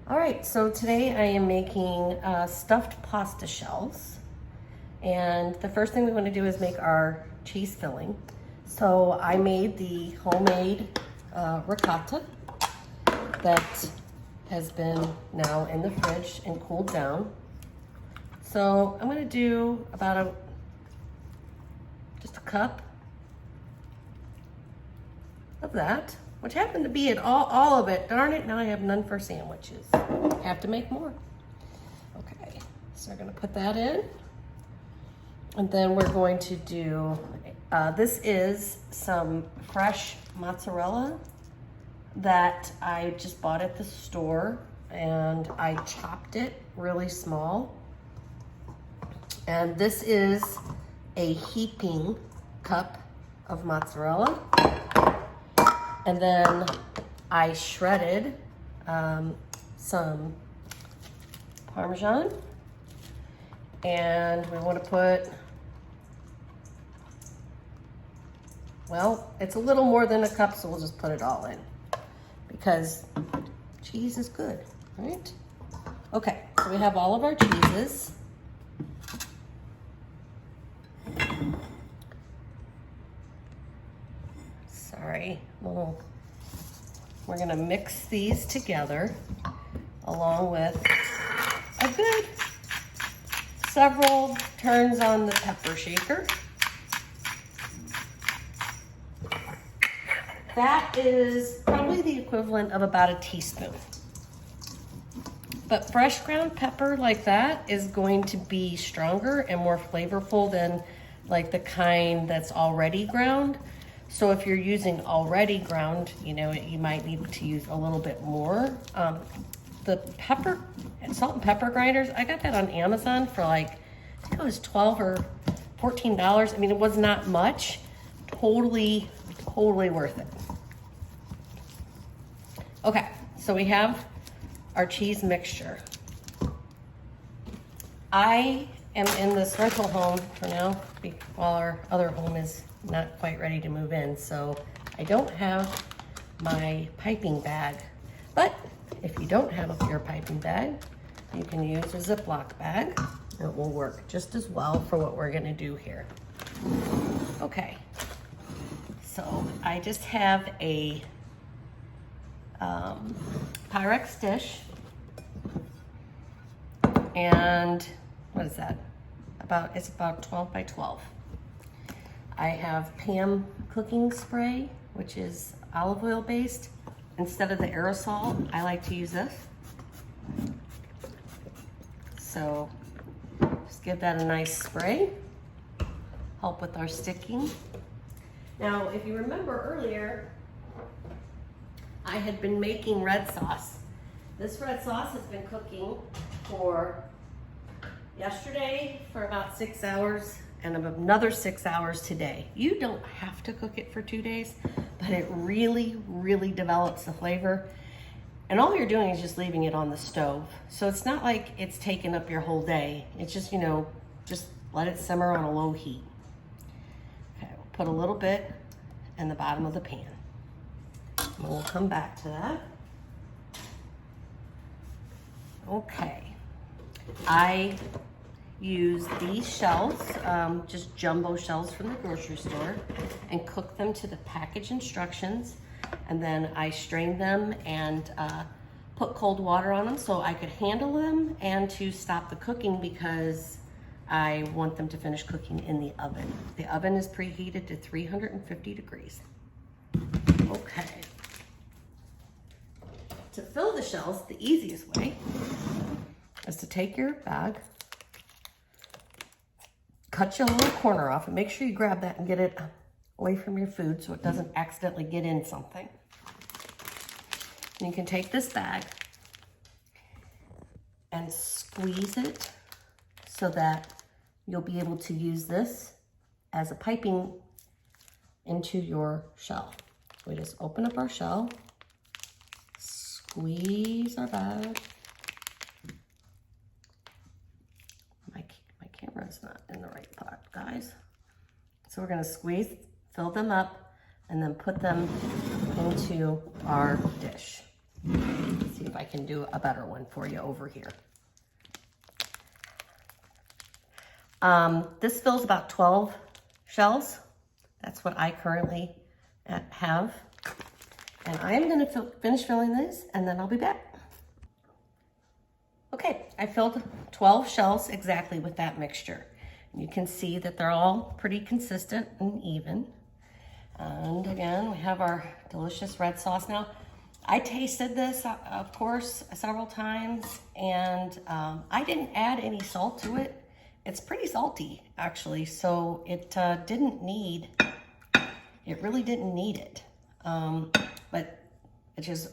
All right, so today I am making stuffed pasta shells. And the first thing we want to do is make our cheese filling. So I made the homemade ricotta that has been now in the fridge and cooled down. So I'm going to do about just a cup of that, which happened to be all of it. Darn it, now I have none for sandwiches. Have to make more. Okay, so we're gonna put that in. And then we're going to do, this is some fresh mozzarella that I just bought at the store, and I chopped it really small. And this is a heaping cup of mozzarella. And then I shredded some Parmesan, and we want to put, well, it's a little more than a cup, so we'll just put it all in because cheese is good, right? Okay, so we have all of our cheeses. Sorry, we're gonna mix these together along with a good several turns on the pepper shaker. That is probably the equivalent of about a teaspoon. But fresh ground pepper like that is going to be stronger and more flavorful than like the kind that's already ground. So if you're using already ground, you know, you might need to use a little bit more. The pepper, salt and pepper grinders, I got that on Amazon for like, I think it was $12 or $14. I mean, it was not much. Totally worth it. Okay, so we have our cheese mixture. I am in this rental home for now while our other home is not quite ready to move in, so I don't have my piping bag. But if you don't have your piping bag, you can use a Ziploc bag. It will work just as well for what we're gonna do here. Okay, so I just have a Pyrex dish, and what is that? It's about 12 by 12. I have Pam cooking spray, which is olive oil based. Instead of the aerosol, I like to use this. So just give that a nice spray, help with our sticking. Now, if you remember earlier, I had been making red sauce. This red sauce has been cooking for yesterday for about 6 hours and another 6 hours today. You don't have to cook it for 2 days, but it really develops the flavor. And all you're doing is just leaving it on the stove. So it's not like it's taking up your whole day. It's just, you know, just let it simmer on a low heat. Okay, we'll put a little bit in the bottom of the pan. And we'll come back to that. Okay, I use these shells, just jumbo shells from the grocery store, and cook them to the package instructions. And then I strain them and put cold water on them so I could handle them and to stop the cooking because I want them to finish cooking in the oven. The oven is preheated to 350 degrees. Okay. To fill the shells, the easiest way is to take your bag, cut your little corner off, and make sure you grab that and get it away from your food so it doesn't accidentally get in something. And you can take this bag and squeeze it so that you'll be able to use this as a piping into your shell. We just open up our shell, squeeze our bag. My camera's not in the right spot, guys. So we're gonna squeeze, fill them up, and then put them into our dish. See if I can do a better one for you over here. This fills about 12 shells. That's what I currently have. And I am going to finish filling this, and then I'll be back. Okay, I filled 12 shells exactly with that mixture. You can see that they're all pretty consistent and even. And again, we have our delicious red sauce. Now, I tasted this, of course, several times, and I didn't add any salt to it. It's pretty salty, actually, so it really didn't need it. But it's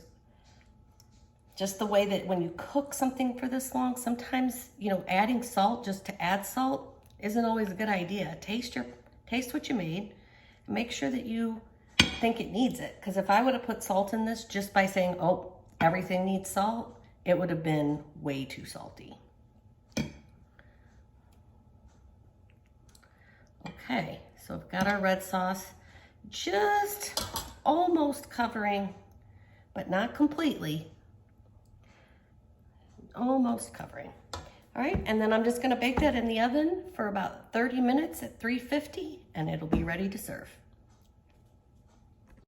just the way that when you cook something for this long, sometimes, you know, adding salt just to add salt isn't always a good idea. Taste what you made. Make sure that you think it needs it. Because if I would have put salt in this just by saying, oh, everything needs salt, it would have been way too salty. Okay, so I've got our red sauce just almost covering, but not completely. Almost covering. All right, and then I'm just gonna bake that in the oven for about 30 minutes at 350, and it'll be ready to serve.